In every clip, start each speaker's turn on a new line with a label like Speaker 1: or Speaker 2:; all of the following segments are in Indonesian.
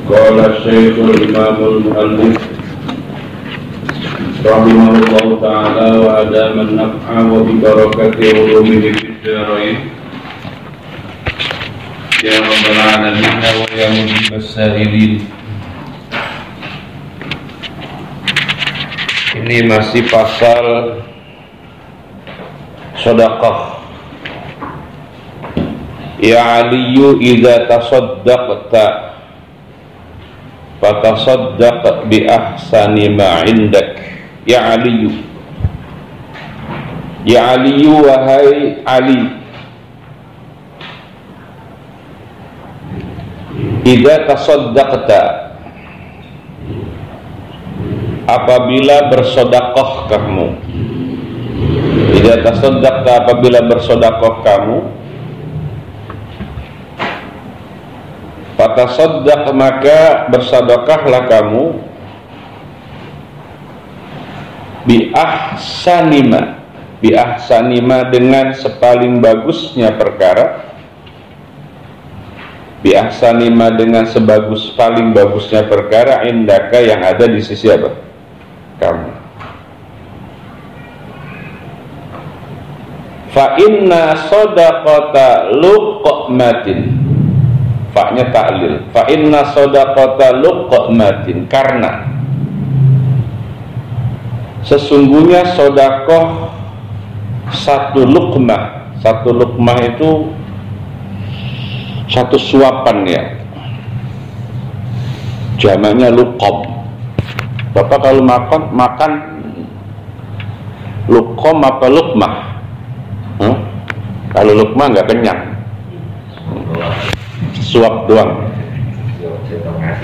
Speaker 1: قال الشيخ الإمام المؤلف رحمه الله تعالى وأدام النفع وببركة علومه في الدارين يا رب العالمين ويا مجيب السائلين. Ini masih pasal sedekah. Ya Aliyu idza tasaddaqta fatasaddaq bi ahsani ma indak. Ya Aliyu, ya Aliyu, wahai Ali, idza tasaddaqta, apabila bersedekah kamu, idza tasaddaqta, apabila bersedekah kamu, fatasaddaq, maka bersedekahlah kamu, bi ahsanima, bi ahsanima, dengan sepaling bagusnya perkara, bi ahsanima, dengan sebagus paling bagusnya perkara, indaka, yang ada di sisi apa? Kamu. Fa inna shadaqata luqmatin, fa-nya ta'lil, fa inna shadaqata luqmatin, karena sesungguhnya sodakoh satu luqmah. Satu luqmah itu satu suapan, ya, jamaknya luqom. Bapak kalau makan luqom apa luqmah? Kalau luqmah nggak kenyang, suap doang.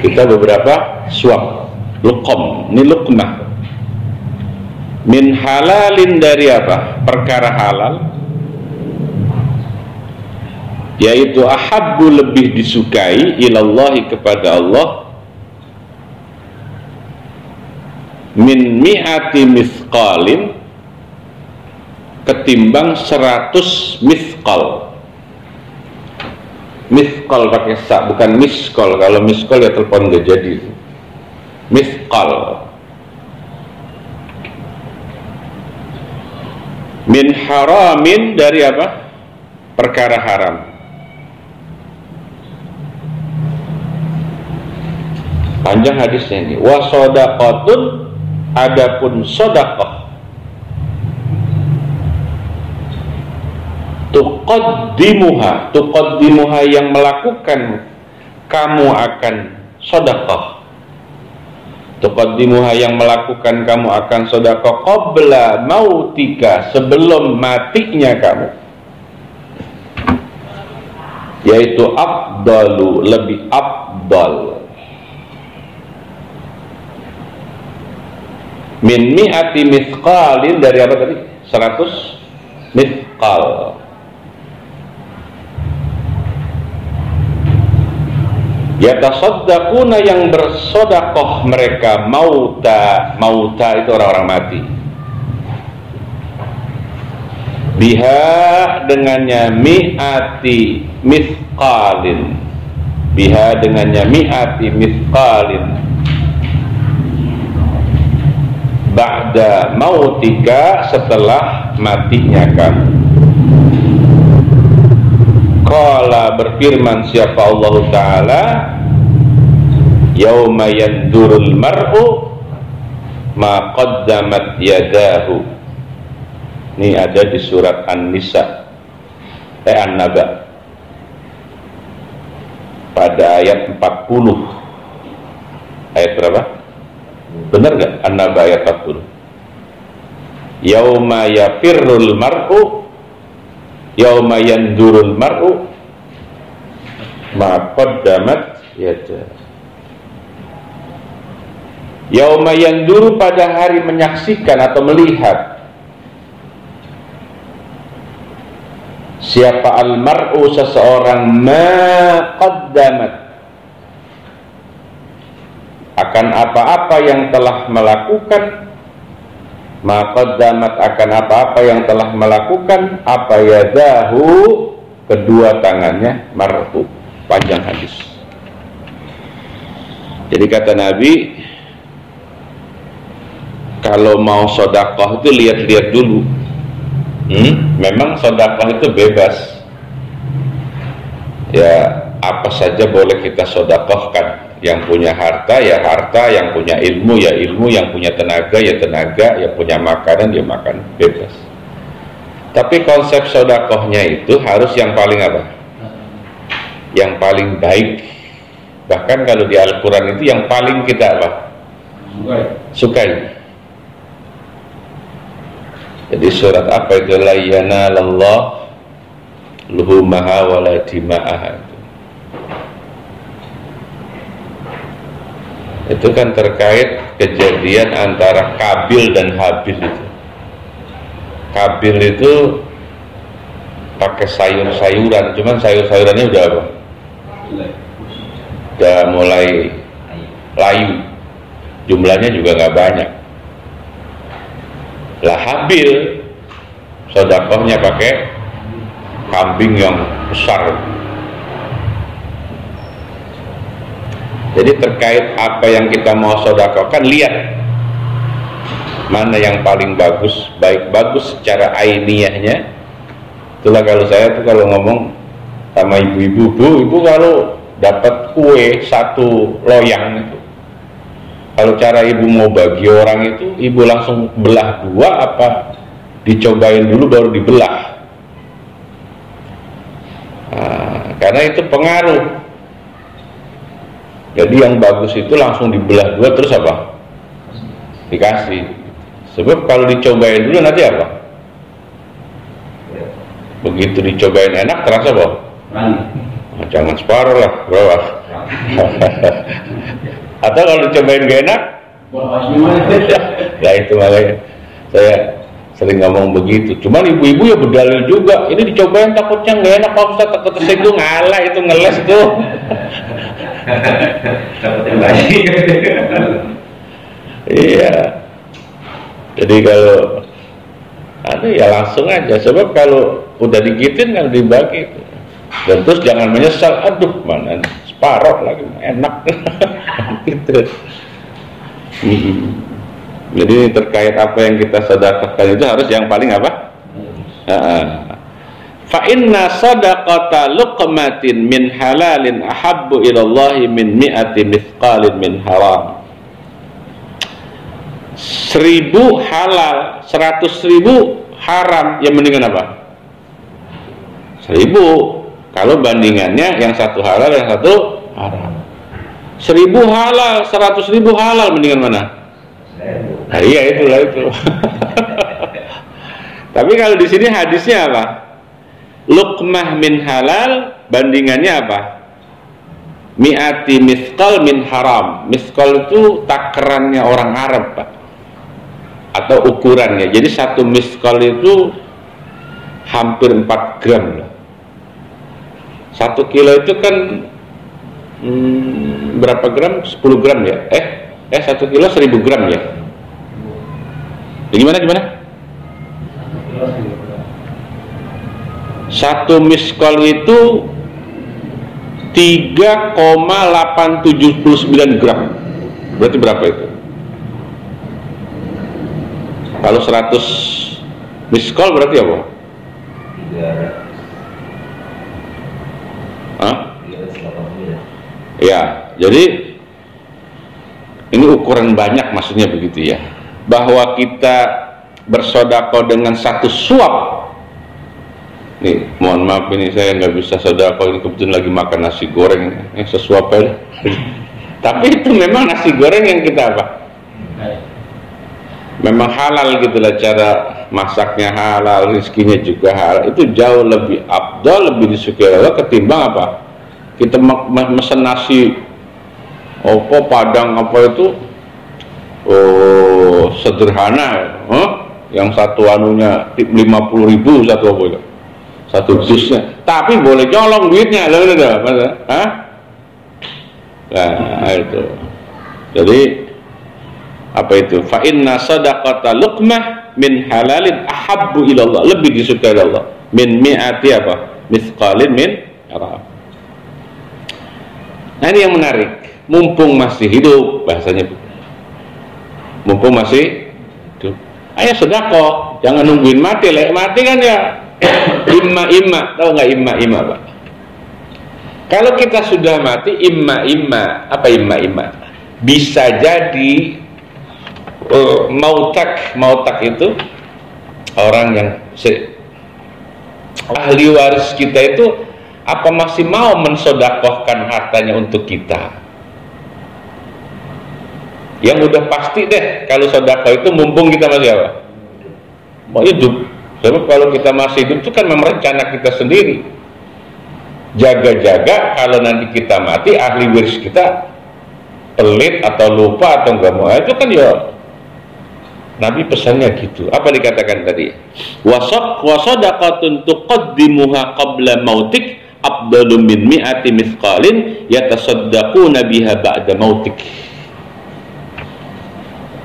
Speaker 1: Kita beberapa suap. Luqom, ini luqmah. Min halalin, dari apa? Perkara halal, yaitu ahabbu, lebih disukai, ilallahi, kepada Allah, min mi'ati mithqalin, ketimbang 100 mithqal. Mithqal pakai sa, bukan miskol. Kalau miskol ya telepon gak jadi. Mithqal. Min haramin, dari apa? Perkara haram. Panjang hadisnya ini. Wa shadaqatun, adapun sedekah, tuqaddimuha, tuqaddimuha, yang melakukan kamu akan sedekah, tuqaddimuha, yang melakukan kamu akan sedekah, qabla mautika, sebelum matinya kamu, yaitu afdalu, lebih afdal, min mi'ati mithqalin, dari apa tadi? 100 mithqal. Yatasaddaquna, yang bersedekah mereka, mauta, mauta itu orang-orang mati, biha, dengannya, mi'ati mithqalin, biha, dengannya, mi'ati mithqalin, ba'da mautika, setelah matinya kamu. Qala, berfirman siapa Allah Ta'ala, yauma yandurul mar'u ma qaddamat yadahu. Ini ada di surat An-Nisa, An-Naba, pada ayat 40. Ayat berapa? Benar gak? An-Naba ayat 40. Yauma yafirrul mar'u, yauma yandurul mar'u ma qaddamat yadahu. Yauma yanduru, pada hari menyaksikan atau melihat, siapa al-mar'u, seseorang, ma qaddamat, akan apa-apa yang telah melakukan, ma qaddamat, akan apa-apa yang telah melakukan, apa yadahu, kedua tangannya, mar'u. Panjang hadis. Jadi kata Nabi, kalau mau sodakoh itu lihat-lihat dulu. Memang sodakoh itu bebas. Ya apa saja boleh kita sodakohkan. Yang punya harta ya harta, yang punya ilmu ya ilmu, yang punya tenaga ya tenaga, yang punya makanan ya makan, bebas. Tapi konsep sodakohnya itu harus yang paling apa? Yang paling baik. Bahkan kalau di Al-Quran itu yang paling kita apa? Sukai. Jadi surat apa itu? La yanalallah luhumaha wala dima'aha. Itu kan terkait kejadian antara Kabil dan Habil itu. Kabil itu pakai sayur-sayuran, cuman sayur-sayurannya udah apa? Udah mulai layu, jumlahnya juga nggak banyak. Lah Habil sodakohnya pakai kambing yang besar. Jadi terkait apa yang kita mau sodakohkan, lihat mana yang paling bagus, bagus secara ainiyahnya. Itulah kalau saya tuh kalau ngomong sama ibu-ibu, ibu kalau dapat kue satu loyang itu, kalau cara ibu mau bagi orang itu, ibu langsung belah dua apa dicobain dulu baru dibelah? Karena itu pengaruh. Jadi yang bagus itu langsung dibelah dua terus apa? Dikasih. Sebab kalau dicobain dulu nanti apa? Begitu dicobain enak terasa apa? Jangan separuh lah, bawah. Atau kalau dicobain gak enak? Nah itu makanya saya sering ngomong begitu. Cuman ibu-ibu ya berdalil juga. Ini dicobain takutnya gak enak, Pak Ustaz, takut tersinggung. Alah itu ngeles tuh. Iya. Jadi kalau ada ya langsung aja. Sebab kalau udah digituin kan dibagi. Dan terus jangan menyesal. Aduh mana separuh lagi enak. Gitu. Jadi terkait apa yang kita sedekahkan itu harus yang paling apa? Fa inna sadaqata luqmatin min halalin ahabbu ilallahi min mi'ati mithqalin min haram. 1000 halal, 100.000 haram, yang mendingan apa? 1000. Kalau bandingannya yang satu halal, yang satu haram. 1000 halal, 100.000 halal, mendingan mana? Nah, iya itulah itu. Tapi kalau di sini hadisnya apa? Luqmah min halal, bandingannya apa? Mi'ati mithqal min haram. Mithqal itu takarannya orang Arab, Pak, atau ukurannya. Jadi satu mithqal itu hampir 4 gram. 1 kilo itu kan berapa gram? 10 gram ya? 1 kilo 1000 gram ya? Gimana? Satu miskol itu 3,879 gram. Berarti berapa itu? Kalau 100 miskol berarti apa? Ya, jadi ini ukuran banyak, maksudnya begitu ya. Bahwa kita bersedekah dengan satu suap. Nih, mohon maaf ini saya nggak bisa sedekah, ini kebetulan lagi makan nasi goreng yang sesuap aja. Tapi itu memang nasi goreng yang kita apa? Memang halal gitulah, cara masaknya halal, rezekinya juga halal. Itu jauh lebih afdal, lebih disukai Allah ketimbang apa? Kita mesen nasi padang apa itu, sederhana, yang satu anunya 50.000 satu apa itu, satu jusnya, tapi boleh colong duitnya, nah itu. Jadi apa itu? Fa inna sadaqata luqmah min halalin ahabbu ilallah, lebih disukai Allah min mi'ati apa? Mithqalin min haram. Nah ini yang menarik. mumpung masih hidup, bahasanya mumpung masih hidup, ayo sedekah, jangan nungguin mati. Mati kan ya imma, tahu nggak imma Pak? Kalau kita sudah mati imma, apa imma? Bisa jadi mautak itu orang yang ahli waris kita itu apa masih mau mensodakohkan hartanya untuk kita. Yang udah pasti deh kalau sodakoh itu mumpung kita masih apa? Mau hidup. Sebab kalau kita masih hidup itu kan memang rencana kita sendiri. Jaga-jaga kalau nanti kita mati ahli waris kita pelit atau lupa atau enggak mau, itu kan ya Nabi pesannya gitu. Apa dikatakan tadi? Wasadaqatun tuqaddimuha qabla mautik afdalu min mi'ati mithqalin yatasaddaquna biha ba'da mautik.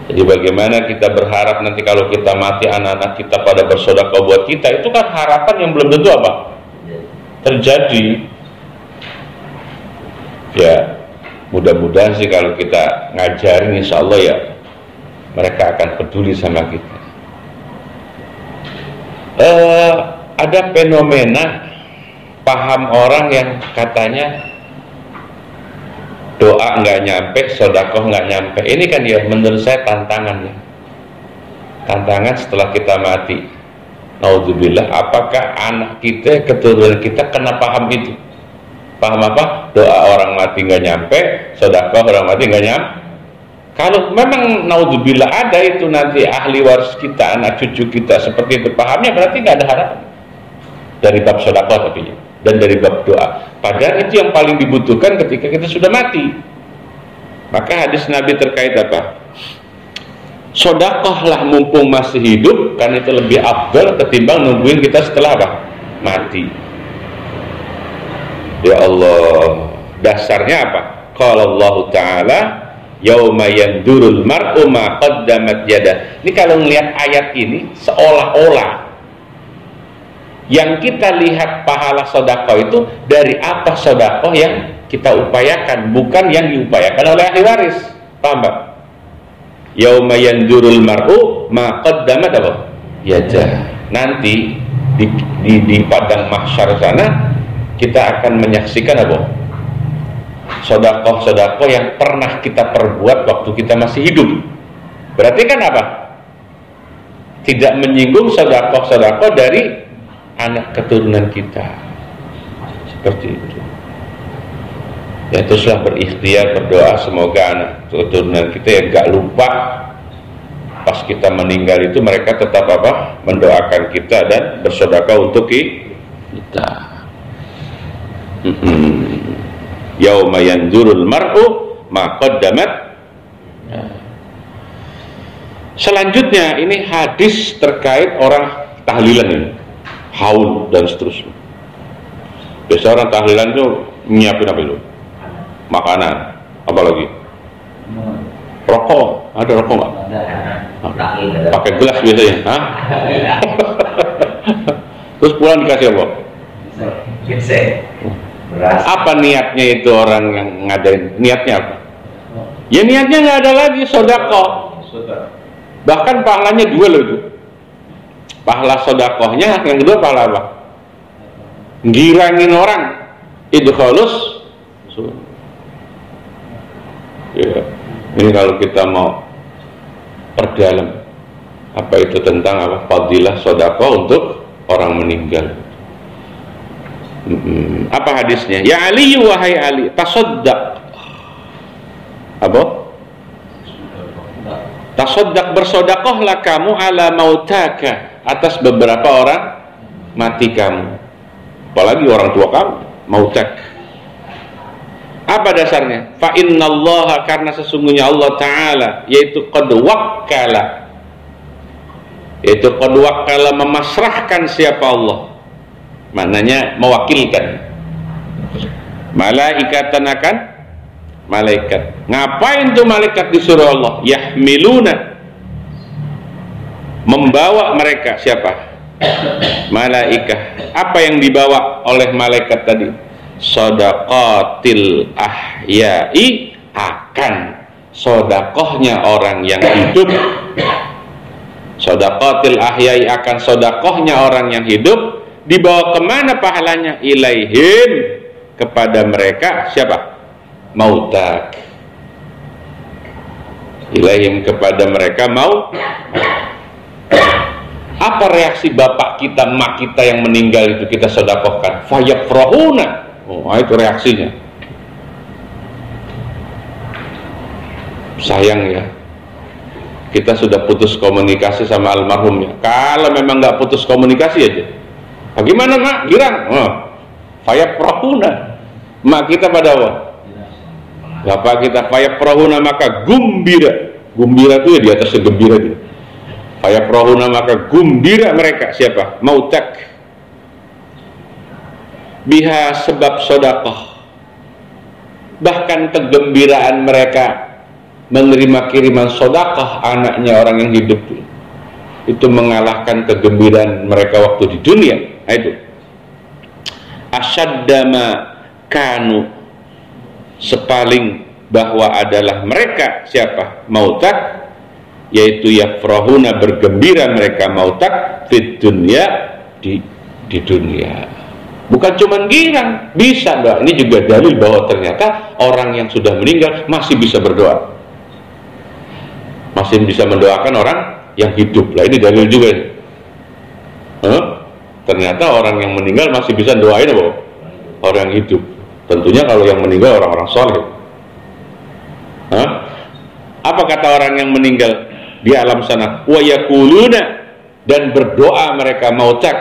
Speaker 1: Jadi bagaimana kita berharap nanti kalau kita mati anak-anak kita pada bersedekah buat kita, itu kan harapan yang belum tentu apa? Terjadi. Ya, mudah-mudahan sih kalau kita ngajarin insya Allah ya mereka akan peduli sama kita. Ada fenomena paham orang yang katanya doa nggak nyampe, sedekah nggak nyampe. Ini kan ya menurut saya tantangan ya. Tantangan setelah kita mati. Naudzubillah, apakah anak kita, keturunan kita kena paham itu? Paham apa? Doa orang mati nggak nyampe, sedekah orang mati nggak nyampe. Kalau memang naudzubillah ada itu nanti ahli waris kita, anak cucu kita seperti itu pahamnya, berarti nggak ada harapan dari bab sedekah tapi dan dari bab doa. Padahal itu yang paling dibutuhkan ketika kita sudah mati. Maka hadis Nabi terkait apa? Sedekahlah mumpung masih hidup, kan itu lebih afdal ketimbang nungguin kita setelah apa? Mati. Ya Allah, dasarnya apa? Qala Allah Ta'ala yauma yandurul mar'u ma qaddamat yadah. Ini kalau melihat ayat ini seolah-olah yang kita lihat pahala sedekah itu dari apa sedekah yang kita upayakan, bukan yang diupayakan oleh ahli waris. Paham Pak? Yauma yandurul mar'u ma qaddamat apa? Yadah. Nanti di padang mahsyar sana kita akan menyaksikan apa? Sedekah yang pernah kita perbuat waktu kita masih hidup. Berarti kan apa? Tidak menyinggung sedekah dari anak keturunan kita. Seperti itu. Ya teruslah berikhtiar, berdoa semoga anak keturunan kita yang gak lupa pas kita meninggal itu mereka tetap apa? Mendoakan kita dan bersedekah untuk kita. Yauma yanzurul mar'u ma qaddamat. Selanjutnya ini hadis terkait orang tahlilan ini, haul dan seterusnya. Biasa orang tahlilan itu nyiapin apa itu? Makanan, apa lagi? Rokok, ada rokok nggak? Pakai gelas biasanya, hah? Terus pulang dikasih apa? Apa niatnya itu orang yang ngadain? Niatnya apa? Ya niatnya nggak ada lagi, sedekah. Bahkan pahalanya dua loh itu. Pahala sedekahnya, yang kedua pahala apa? Girangin orang, idkhalus. Ya, ini kalau kita mau perdalam apa itu tentang apa fadilah sedekah untuk orang meninggal. Apa hadisnya? Ya Ali, wahai Ali, tasaddaq. Apa? Tasaddaq, bersedekahlah kamu ala mautaka, atas beberapa orang mati kamu. Apalagi orang tua kamu, mautak. Apa dasarnya? Fa innallaha, karena sesungguhnya Allah Ta'ala yaitu qad wakkala, yaitu qad wakkala, memasrahkan siapa Allah, maknanya mewakilkan. Malaikatan, akan malaikat. Ngapain tuh malaikat disuruh Allah? Yahmiluna, membawa mereka. Siapa? Malaikah. Apa yang dibawa oleh malaikat tadi? Shadaqatil ahya'i akan sodakohnya orang yang hidup. Sodakotil ahyai, akan sodakohnya orang yang hidup. Dibawa kemana pahalanya? Ilaihim, kepada mereka. Siapa? Mautak. Ilaihim, kepada mereka mau. Apa reaksi bapak kita, mak kita yang meninggal itu kita sodakohkan? Fayafrahuna. Oh, itu reaksinya. Sayang ya, kita sudah putus komunikasi sama almarhumnya. Kalau memang nggak putus komunikasi aja, bagaimana mak? Girang. Oh, fayafrahuna. Mak kita pada apa? Bapak kita fayafrahuna, maka gumbira. Gumbira itu ya di atasnya gembira gitu. Fayafrahuna, maka gumbira mereka. Siapa? Mautak. Biha, sebab sodakoh. Bahkan kegembiraan mereka menerima kiriman sodakoh anaknya orang yang hidup itu mengalahkan kegembiraan mereka waktu di dunia. Nah, itu asyaddama kanu, sepaling bahwa adalah mereka. Siapa? Mautak, yaitu yafrahuna, bergembira mereka mautak fit dunya, di dunia. Bukan cuma girang, bisa mbak. Ini juga dalil bahwa ternyata orang yang sudah meninggal masih bisa berdoa, masih bisa mendoakan orang yang hidup. Lah ini dalil juga nih. Ternyata orang yang meninggal masih bisa doain apa? Orang yang hidup. Tentunya kalau yang meninggal orang-orang soleh. Apa kata orang yang meninggal di alam sana? Wa yaquluna, dan berdoa mereka mautak,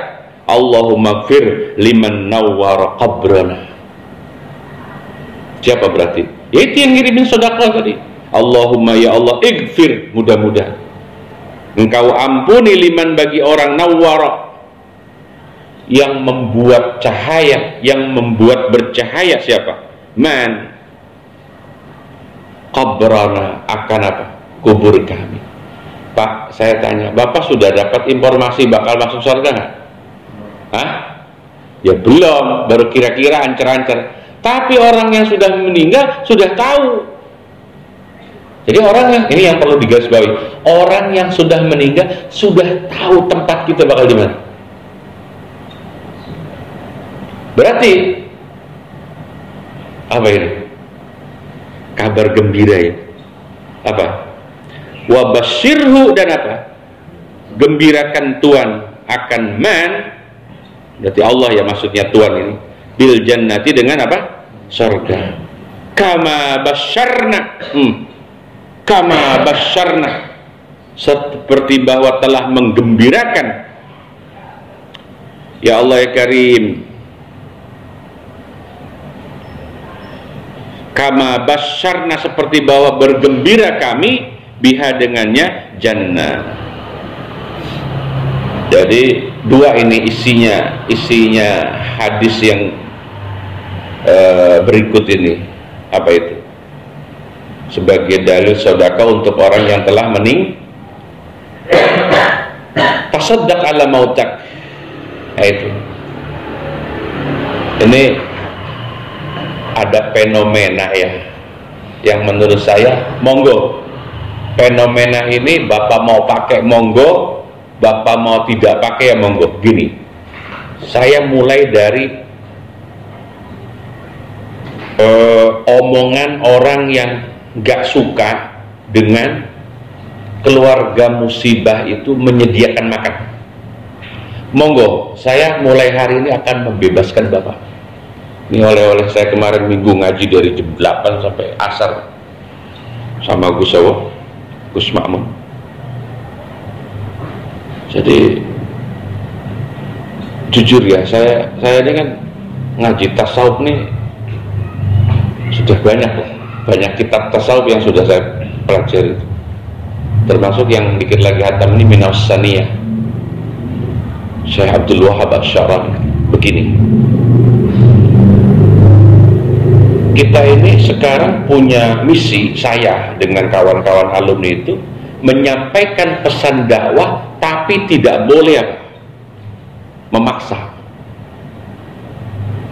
Speaker 1: Allahumma gfir liman nawwara qabrana. Siapa berarti? Ya itu yang ngirimin sedekah tadi. Allahumma ya Allah igfir, mudah-mudahan engkau ampuni liman, bagi orang nawwara, yang membuat cahaya, yang membuat bercahaya. Siapa? Man qabrana, akan apa? Kubur kami. Pak, saya tanya, Bapak sudah dapat informasi bakal masuk surga nggak? Hah? Ya belum, baru kira-kira ancer-ancer. Tapi orang yang sudah meninggal sudah tahu. Jadi orang yang, ini yang perlu digarisbawahi, orang yang sudah meninggal sudah tahu tempat kita bakal di mana. Berarti apa ini? Kabar gembira ya. Apa? Wa basyirhu, dan apa? Gembirakan Tuhan akan man, berarti Allah ya maksudnya Tuhan ini, bil jannati, dengan apa? Surga. Kama basyarna, kama basyarna, seperti bahwa telah menggembirakan. Ya Allah ya Karim, kama basyarna, seperti bahwa bergembira kami, biha, dengannya, jannah. Jadi dua ini isinya hadis yang berikut ini. Apa itu? Sebagai dalil sedekah untuk orang yang telah tasaddaq ala mautak. Nah, itu. Ini ada fenomena ya, yang menurut saya monggo. Fenomena ini Bapak mau pakai monggo, Bapak mau tidak pakai ya monggo. Gini, saya mulai dari omongan orang yang gak suka dengan keluarga musibah itu menyediakan makan. Monggo, saya mulai hari ini akan membebaskan Bapak. Ini oleh-oleh saya kemarin minggu ngaji dari jam 8 sampai asar sama Gus Awo, Gus Makmun. Jadi jujur ya, saya ini kan ngaji tasawuf nih sudah banyak kitab tasawuf yang sudah saya pelajari, termasuk yang dikit lagi hatam ini Minaus Saniyah Syekh Abdul Wahab Asy-Syarani. Begini, kita ini sekarang punya misi, saya dengan kawan-kawan alumni itu menyampaikan pesan dakwah, tapi tidak boleh memaksa.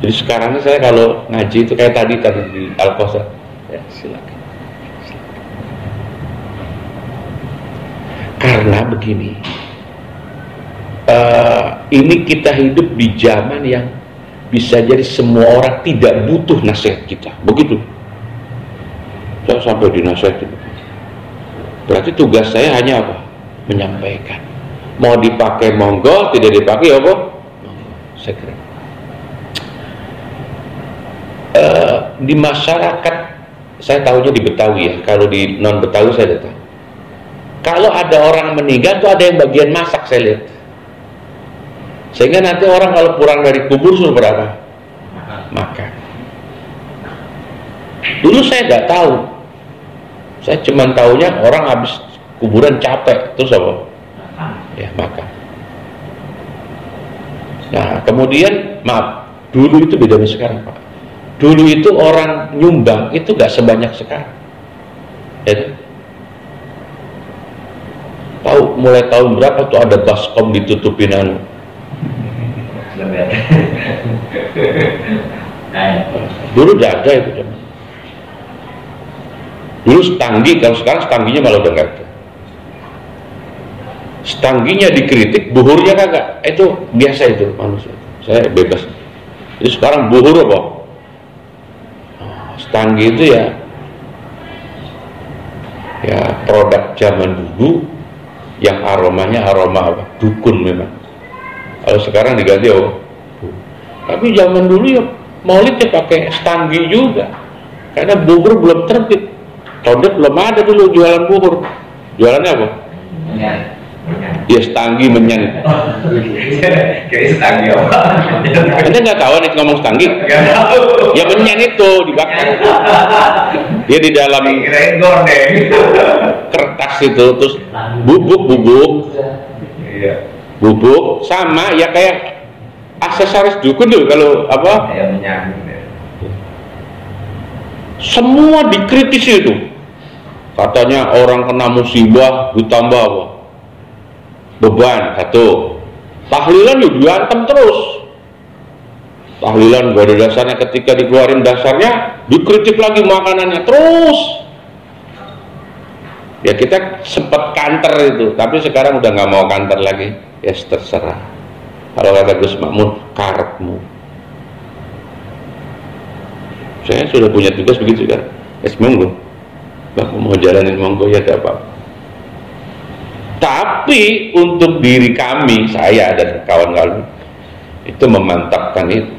Speaker 1: Jadi sekarang ini saya kalau ngaji itu kayak tadi di Al-Qausar, ya silakan. Karena begini, ini kita hidup di zaman yang bisa jadi semua orang tidak butuh nasihat kita. Begitu. Saya sampai dinasihatin. Berarti tugas saya hanya apa? Menyampaikan. Mau dipakai monggo, tidak dipakai apa? Saya kira. Di masyarakat, saya tahunya di Betawi ya. Kalau di non Betawi saya tidak tahu. Kalau ada orang meninggal tuh ada yang bagian masak, saya lihat. Sehingga nanti orang kalau pulang dari kubur suruh berapa? Makan. Dulu saya nggak tahu. Saya cuma tahunya orang habis kuburan capek, terus apa? Ya makan. Nah kemudian, maaf, dulu itu beda dengan sekarang, Pak. Dulu itu orang nyumbang itu nggak sebanyak sekarang. Ya. Tahu mulai tahun berapa tuh ada baskom ditutupin anu. Dulu udah ada itu. Dulu setanggi, kalau sekarang setangginya malah udah nggak ada. Setangginya dikritik, buhurnya kagak. Itu biasa itu manusia. Saya bebas. Jadi sekarang buhur apa? Setanggi itu ya produk zaman dulu. Yang aromanya aroma apa? Dukun memang. Kalau sekarang diganti apa? Tapi zaman dulu ya maulidnya pakai setanggi juga. Karena bubur belum terbit. Condet belum ada dulu jualan bubur. Jualannya apa? Ya setanggi menyan.
Speaker 2: Kayak setanggi apa?
Speaker 1: Anda nggak tahu nih ngomong setanggi? Ya menyan itu dibakar. Dia di dalam kertas itu, terus bubuk. Bubuk sama ya kayak aksesoris dukun tuh kalau apa?
Speaker 2: Kayak menyan.
Speaker 1: Semua dikritisi itu. Katanya orang kena musibah ditambah apa? Beban satu. Tahlilan juga diantem terus. Tahlilan gak ada dasarnya, ketika dikeluarin dasarnya dikritik lagi makanannya terus. Ya kita sempat kanter itu, tapi sekarang udah nggak mau kanter lagi. Ya terserah. Kalau kata Gus Makmun, karepmu. Saya sudah punya tugas begitu kan. Monggo. Bapak mau jalanin monggo ya tidak apa-apa. Tapi untuk diri kami, saya dan kawan-kawan itu memantapkan itu.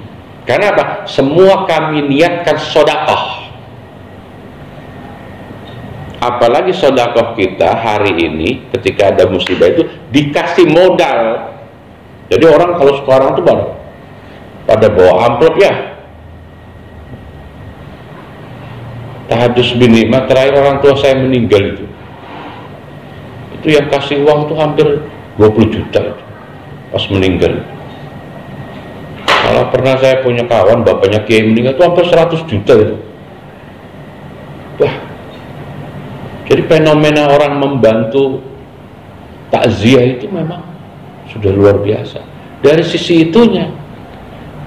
Speaker 1: Karena apa? Semua kami niatkan sedekah. Apalagi sedekah kita hari ini ketika ada musibah itu dikasih modal. Jadi orang kalau sekarang tuh pada bawa amplop ya. Tahadus bin nikmat, terakhir orang tua saya meninggal itu yang kasih uang tuh hampir 20 juta itu, pas meninggal. Kalau pernah saya punya kawan bapaknya kiai meninggal tuh hampir 100 juta itu. Wah, jadi fenomena orang membantu takziah itu memang sudah luar biasa. Dari sisi itunya,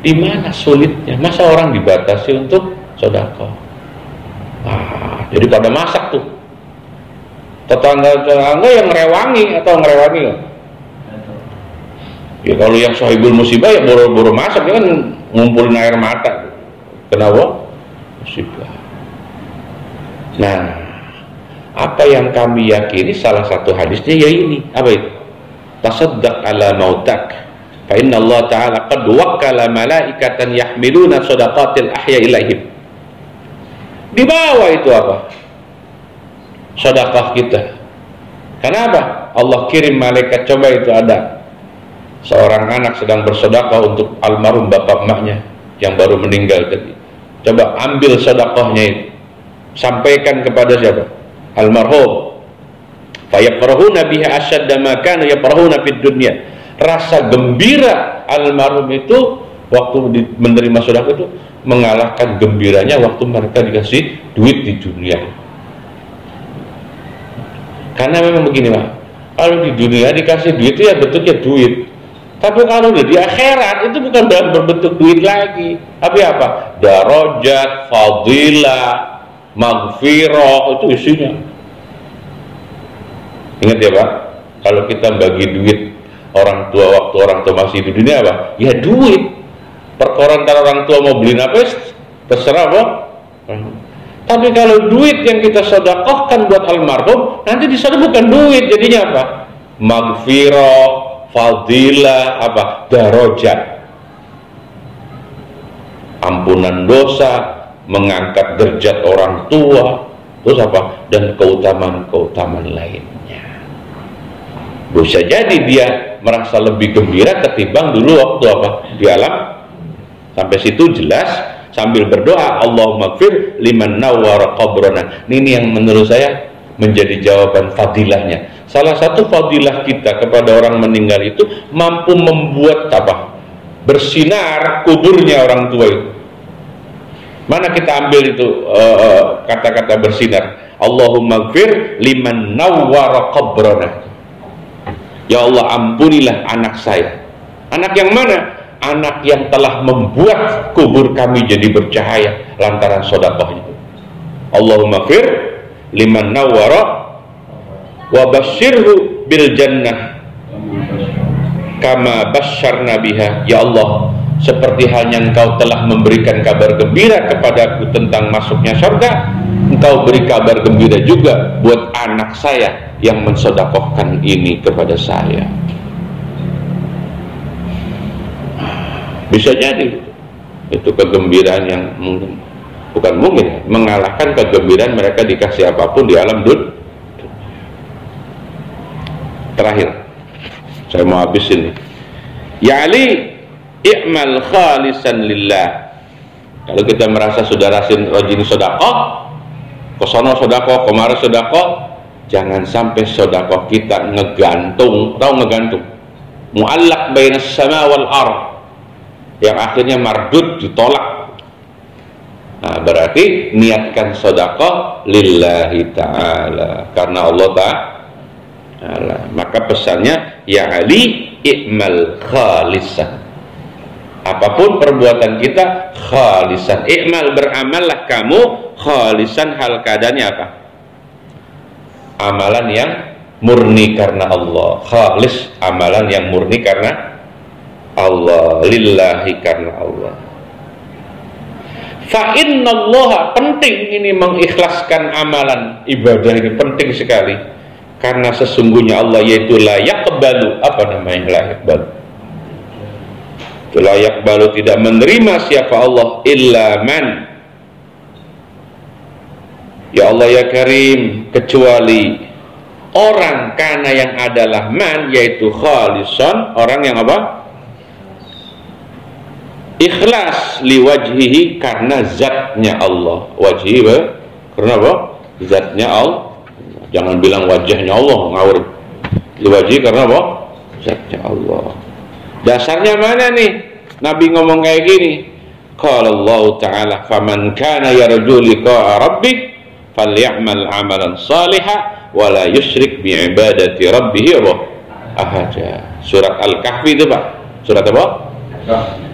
Speaker 1: di mana sulitnya? Masa orang dibatasi untuk sedekah? Jadi pada masak tuh. Tetangga-tetangga yang ngerewangi atau ngerewangi loh. Ya kalau yang sahibul musibah ya boro-boro masak, ya kan ngumpulin air mata. Kenapa? Musibah. Nah, apa yang kami yakini salah satu hadisnya ya ini. Apa itu? Tasaddaq ala mautak. Fa inna Allah Ta'ala qad wakkala malaikatan yahmiluna sadaqatil ahya ilaihim. Di bawah itu apa? Sedekah kita. Kenapa? Allah kirim malaikat. Coba itu ada seorang anak sedang bersedekah untuk almarhum bapak emaknya yang baru meninggal tadi. Coba ambil sedekahnya itu, sampaikan kepada siapa? Almarhum. Fayafrahuna biha asyadda ma kanu yafrahuna fid dunya. Rasa gembira almarhum itu waktu menerima sedekah itu mengalahkan gembiranya waktu mereka dikasih duit di dunia. Karena memang begini Pak, kalau di dunia dikasih duit itu ya bentuknya duit, tapi kalau udah di akhirat itu bukan dalam berbentuk duit lagi, tapi apa? Darajat, fadilah, maghfirah, itu isinya. Ingat ya Pak, kalau kita bagi duit orang tua waktu orang tua masih di dunia apa? Ya duit. Perkara antara orang tua mau beliin apa, terserah Pak. Tapi kalau duit yang kita sedekahkan buat almarhum, nanti di sana bukan duit, jadinya apa? Maghfirah, fadilah, apa? Darajat. Ampunan dosa, mengangkat derajat orang tua, terus apa? Dan keutamaan-keutamaan lainnya. Bisa jadi dia merasa lebih gembira ketimbang dulu waktu apa? Di alam. Sampai situ jelas. Sambil berdoa, Allahumma gfir liman nawwara qabrana. Ini yang menurut saya menjadi jawaban fadilahnya. Salah satu fadilah kita kepada orang meninggal itu mampu membuat apa? Bersinar kuburnya orang tua itu. Mana kita ambil itu kata-kata bersinar? Allahumma gfir liman nawwara qabrana. Ya Allah, ampunilah anak saya. Anak yang mana? Anak yang telah membuat kubur kami jadi bercahaya lantaran sedekahnya. Allahumma fir liman nawwara wa basyirhu bil jannah kama basyarna biha. Ya Allah, seperti halnya Engkau telah memberikan kabar gembira kepadaku tentang masuknya surga, Engkau beri kabar gembira juga buat anak saya yang mensedekahkan ini kepada saya. Bisa jadi itu kegembiraan yang bukan mungkin mengalahkan kegembiraan mereka dikasih apapun di alam dunia. Terakhir, saya mau habis ini. Ya Ali, i'mal khalisan lillah. Kalau kita merasa sudah rajin sedekah, kesono sedekah, kemarin sedekah, jangan sampai sedekah kita ngegantung, tahu ngegantung, muallaq bainas sama wal ardh, yang akhirnya mardud, ditolak. Nah, berarti niatkan sedekah lillahi ta'ala, karena Allah ta'ala. Maka pesannya, ya Ali i'mal khalisan. Apapun perbuatan kita khalisan. I'mal, beramallah kamu khalisan, hal keadaannya apa? Amalan yang murni karena Allah. Khalis, amalan yang murni karena Allah, lillahi, karena Allah. Fa innallaha, penting ini mengikhlaskan amalan ibadah ini penting sekali, karena sesungguhnya Allah yaitu la yaqbalu, apa namanya la yaqbalu? La yaqbalu, tidak menerima siapa Allah illa man, ya Allah ya Karim, kecuali orang, karena yang adalah man, yaitu khalisan, orang yang apa? Ikhlas liwajhihi, karena zatnya Allah. Wajhi karena apa? Zatnya Allah. Jangan bilang wajahnya Allah, ngawur. Liwajhi karena apa? Zatnya Allah. Dasarnya mana nih Nabi ngomong kayak gini? Qala Allah Ta'ala, faman kana yarju liqa'a rabbih falyamal amalan salihah wa la yusyrik bi ibadati rabbih ahada. Surat Al-Kahfi itu Pak. Surat apa?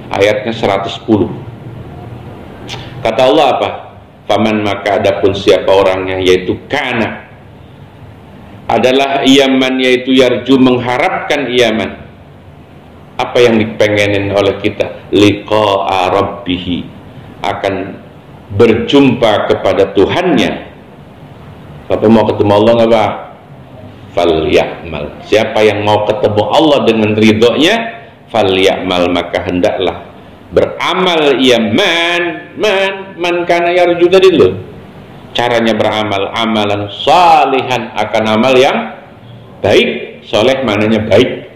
Speaker 1: Ayatnya 110. Kata Allah apa? Faman, maka adapun siapa orangnya, yaitu kana, adalah iaman, yaitu yarju, mengharapkan iaman. Apa yang dipengenin oleh kita? Liqa'a rabbihi, akan berjumpa kepada Tuhannya. Bapak mau ketemu Allah nggak Pak? Falyamal, siapa yang mau ketemu Allah dengan ridhonya, falyamal, maka hendaklah beramal. Ia man kana yarju tadi dulu. Caranya beramal, amalan salihan, akan amal yang baik. Soleh mananya baik.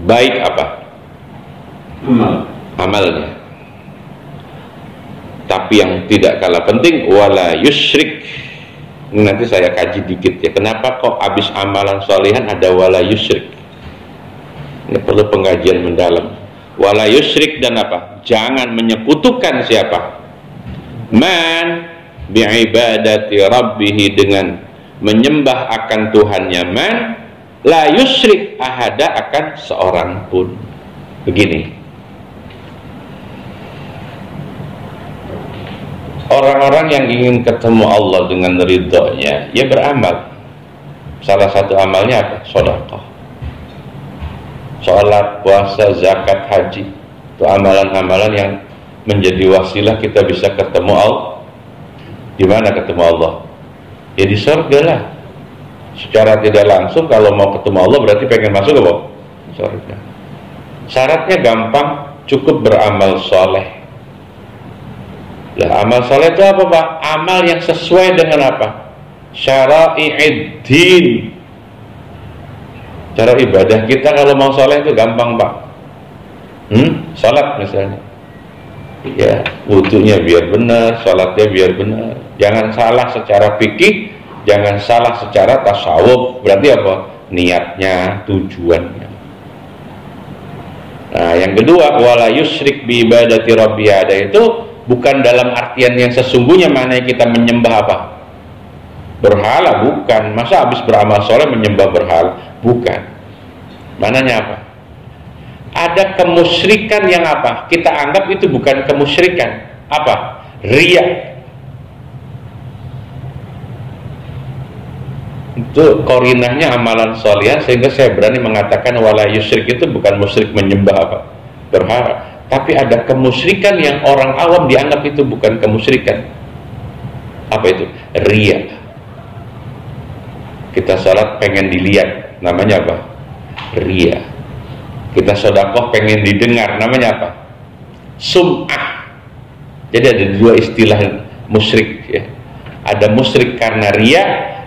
Speaker 1: Baik apa? Amalnya. Tapi yang tidak kalah penting, wala yusyrik. Nanti saya kaji dikit ya, kenapa kok habis amalan salihan ada wala yusyrik. Ini perlu pengajian mendalam. Wala yusyrik, dan apa? Jangan menyekutukan siapa? Man bi'ibadati rabbih, dengan menyembah akan Tuhannya. Man la yusyrik ahada, akan seorang pun. Begini, Orang-orang yang ingin ketemu Allah dengan ridhonya, ya beramal. Salah satu amalnya apa? Sedekah. Sholat, puasa, zakat, haji. Itu amalan-amalan yang menjadi wasilah kita bisa ketemu Allah. Di mana ketemu Allah? Ya di surga lah. Secara tidak langsung kalau mau ketemu Allah berarti pengen masuk ke surga. Syaratnya gampang, cukup beramal soleh. Lah amal soleh itu apa Pak? Amal yang sesuai dengan apa? Syara'i'id din. Cara ibadah kita kalau mau soleh itu gampang Pak. Salat misalnya, ya wudunya biar benar, salatnya biar benar. Jangan salah secara fikih, jangan salah secara tasawuf. Berarti apa? Niatnya, tujuannya. Nah yang kedua, wala yusyrik bi ibadati rabbiyada, itu bukan dalam artian yang sesungguhnya mana kita menyembah apa? Berhala, bukan. Masa habis beramal soleh menyembah berhala? Bukan. Mananya apa? Ada kemusyrikan yang apa? Kita anggap itu bukan kemusyrikan. Apa? Riya. Itu korinahnya amalan soleh, sehingga saya berani mengatakan wala yusyrik itu bukan musyrik menyembah apa? Berhala. Tapi ada kemusyrikan yang orang awam dianggap itu bukan kemusyrikan. Apa itu? Riya. Kita sholat pengen dilihat, namanya apa? Riya. Kita sedekah pengen didengar, namanya apa? Sum'ah. Jadi ada dua istilah musyrik ya. Ada musyrik karena riya,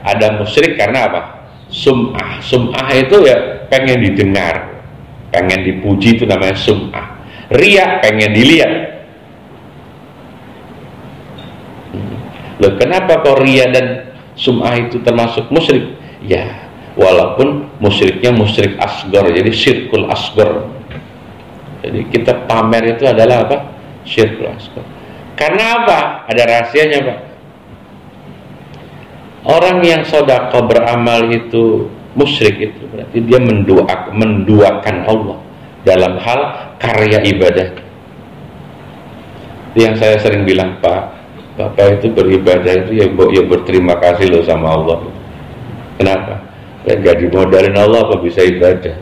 Speaker 1: ada musyrik karena apa? Sum'ah. Sum'ah itu ya pengen didengar, pengen dipuji, itu namanya sum'ah. Riya pengen dilihat. Loh, kenapa kok riya dan sum'ah itu termasuk musyrik? Ya, walaupun musyriknya musyrik asgar, jadi syirkul asgar. Jadi kita pamer itu adalah apa? Syirkul asgar. Karena apa? Ada rahasianya Pak. Orang yang sedekah beramal itu musyrik, itu berarti dia menduakan Allah dalam hal karya ibadah. Yang saya sering bilang, Pak, Bapak itu beribadah itu ya berterima kasih loh sama Allah. Kenapa? Gak dimodalin Allah apa bisa ibadah?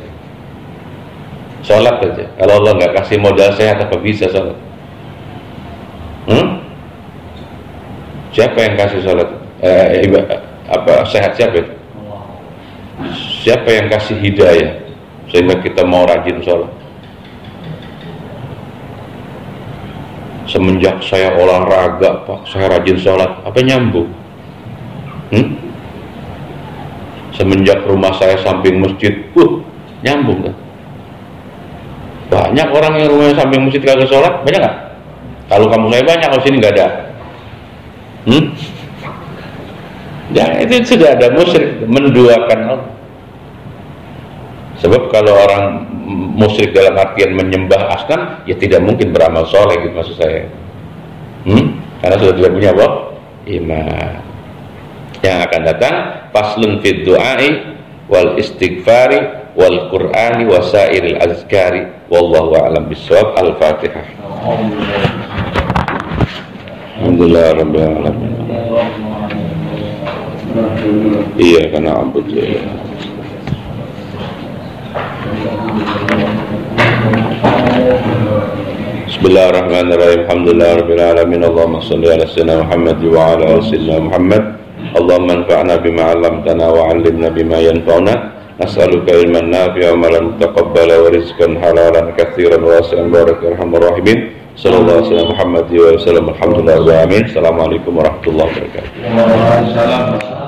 Speaker 1: Sholat aja, kalau Allah nggak kasih modal sehat apa bisa sholat? Siapa yang kasih sholat? Sehat siapa itu? Siapa yang kasih hidayah sehingga kita mau rajin sholat? Semenjak saya olahraga Pak, saya rajin sholat, apa nyambung? Semenjak rumah saya samping masjid, nyambung kan? Banyak orang yang rumahnya samping masjid kagak sholat, banyak nggak? Kalau kamu saya banyak, kalau sini nggak ada. Ya itu sudah ada musyrik, menduakan Allah. Sebab kalau orang musyrik dalam artian menyembah asnam, ya tidak mungkin beramal soleh gitu maksud saya. Karena sudah tidak punya apa? Iman. Yang akan datang faslun fid du'ai wal istighfari wal qur'ani wasairil azkari wallahu a'lam bissawab. Al-Fatihah. Alhamdulillah rabbil alamin. Iya karena ampun ya. Bismillahirrahmanirrahim. Alhamdulillahirabbil alamin. Allahumma shalli ala sayyidina Muhammad wa ala ali sayyidina Muhammad. Allahumma anfa'na bima 'allamtana wa 'allimna bima yanfa'una. Nas'aluka ilman nafi'an wa 'amalan mutaqabbala wa rizqan halalan katsiran wasi'an barakal arhamar rahimin. Sallallahu alaihi wasallam Muhammad wa sallam. Alhamdulillah wa amin. Assalamualaikum warahmatullahi wabarakatuh.